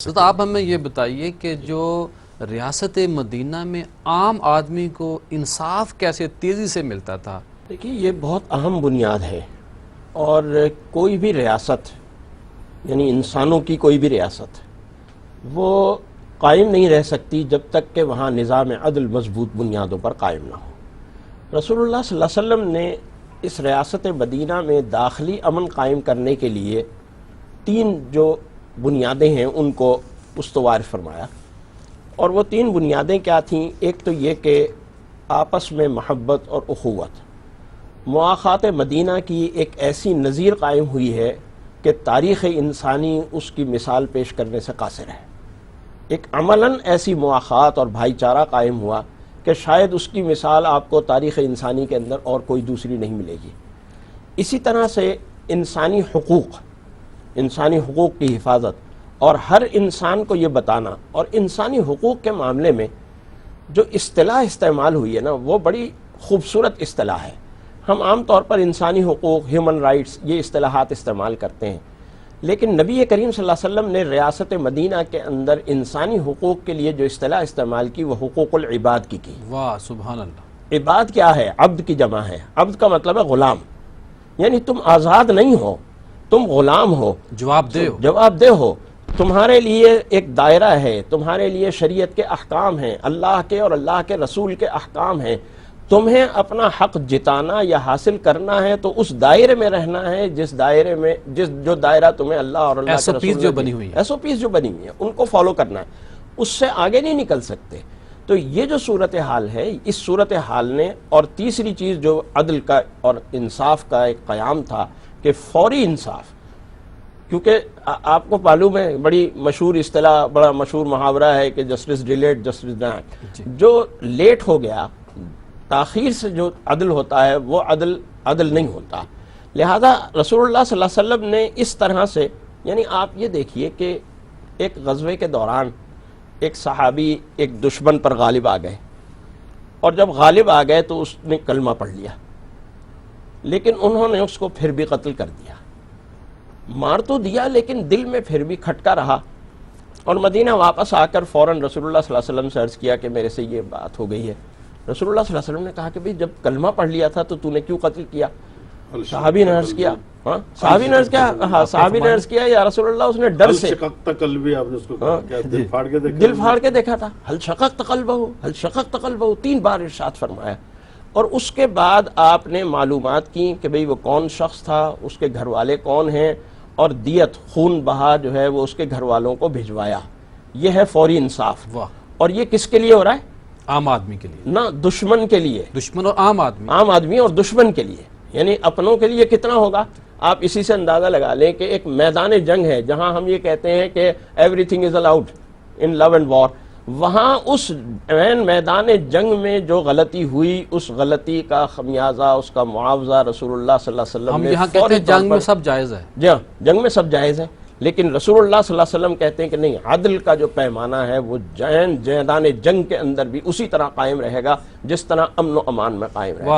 تو آپ ہمیں یہ بتائیے کہ جو ریاست مدینہ میں عام آدمی کو انصاف کیسے تیزی سے ملتا تھا؟ دیکھیے یہ بہت اہم بنیاد ہے، اور کوئی بھی ریاست یعنی انسانوں کی کوئی بھی ریاست وہ قائم نہیں رہ سکتی جب تک کہ وہاں نظام عدل مضبوط بنیادوں پر قائم نہ ہو۔ رسول اللہ صلی اللہ علیہ وسلم نے اس ریاست مدینہ میں داخلی امن قائم کرنے کے لیے 3 جو بنیادیں ہیں ان کو استوار فرمایا، اور وہ 3 بنیادیں کیا تھیں؟ ایک تو یہ کہ آپس میں محبت اور اخوت، مواخات مدینہ کی ایک ایسی نظیر قائم ہوئی ہے کہ تاریخ انسانی اس کی مثال پیش کرنے سے قاصر ہے۔ ایک عملاً ایسی مواخات اور بھائی چارہ قائم ہوا کہ شاید اس کی مثال آپ کو تاریخ انسانی کے اندر اور کوئی دوسری نہیں ملے گی۔ اسی طرح سے انسانی حقوق کی حفاظت، اور ہر انسان کو یہ بتانا، اور انسانی حقوق کے معاملے میں جو اصطلاح استعمال ہوئی ہے نا وہ بڑی خوبصورت اصطلاح ہے۔ ہم عام طور پر انسانی حقوق، ہیومن رائٹس، یہ اصطلاحات استعمال کرتے ہیں، لیکن نبی کریم صلی اللہ علیہ وسلم نے ریاست مدینہ کے اندر انسانی حقوق کے لیے جو اصطلاح استعمال کی وہ حقوق العباد کی۔ واہ سبحان اللہ! عباد کیا ہے؟ عبد کی جمع ہے۔ عبد کا مطلب ہے غلام، یعنی تم آزاد نہیں ہو، تم غلام ہو، جواب دہ ہو۔ تمہارے لیے ایک دائرہ ہے، تمہارے لیے شریعت کے احکام ہیں، اللہ کے اور اللہ کے رسول کے احکام ہیں۔ تمہیں اپنا حق جتانا یا حاصل کرنا ہے تو اس دائرے میں رہنا ہے جس دائرے میں جو دائرہ تمہیں اللہ اور اللہ کے رسول جو بنی ہوئی ہے، ایس او پیز جو بنی ہوئی ہیں ان کو فالو کرنا ہے، اس سے آگے نہیں نکل سکتے۔ تو یہ جو صورتحال ہے، اس صورتحال نے، اور تیسری چیز جو عدل کا اور انصاف کا ایک قیام تھا کہ فوری انصاف، کیونکہ آپ کو معلوم ہے بڑی مشہور اصطلاح، بڑا مشہور محاورہ ہے کہ جسٹس ڈیلیڈ جسٹس ڈینائڈ۔ جو لیٹ ہو گیا، تاخیر سے جو عدل ہوتا ہے وہ عدل نہیں ہوتا۔ لہذا رسول اللہ صلی اللہ علیہ وسلم نے اس طرح سے، یعنی آپ یہ دیکھیے کہ ایک غزوے کے دوران ایک صحابی ایک دشمن پر غالب آ گئے، اور جب غالب آ گئے تو اس نے کلمہ پڑھ لیا، لیکن انہوں نے اس کو پھر بھی قتل کر دیا۔ مار تو دیا لیکن دل میں پھر بھی کھٹکا رہا، اور مدینہ واپس آ کر فوراً رسول اللہ صلی اللہ علیہ وسلم سے عرض کیا کہ میرے سے یہ بات ہو گئی ہے۔ رسول اللہ صلی اللہ علیہ وسلم نے کہا کہ بھئی جب کلمہ پڑھ لیا تھا تو نے کیوں قتل کیا؟ صحابی نے عرض کیا، صحابی نے عرض کیا یا رسول اللہ اس نے ڈر سے دل پھاڑ کے دیکھا تھا۔ حل شققت قلبہ 3 بار ارشاد فرمایا، اور اس کے بعد آپ نے معلومات کی کہ بھئی وہ کون شخص تھا، اس کے گھر والے کون ہیں، اور دیت خون بہا جو ہے وہ اس کے گھر والوں کو بھجوایا۔ یہ ہے فوری انصاف۔ اور یہ کس کے لیے ہو رہا ہے؟ عام آدمی کے لیے، نہ دشمن کے لیے، دشمن اور عام آدمی اور دشمن کے لیے، یعنی اپنوں کے لیے کتنا ہوگا؟ آپ اسی سے اندازہ لگا لیں کہ ایک میدان جنگ ہے جہاں ہم یہ کہتے ہیں کہ everything is allowed in love and war, وہاں اس میدان جنگ میں جو غلطی ہوئی، اس غلطی کا خمیازہ، اس کا معاوضہ رسول اللہ صلی اللہ علیہ وسلم ہم نے یہاں کہتے ہیں جنگ میں سب جائز ہے۔ جی ہاں، جنگ میں سب جائز ہے، لیکن رسول اللہ صلی اللہ علیہ وسلم کہتے ہیں کہ نہیں، عدل کا جو پیمانہ ہے وہ میدان جنگ کے اندر بھی اسی طرح قائم رہے گا جس طرح امن و امان میں قائم رہے گا۔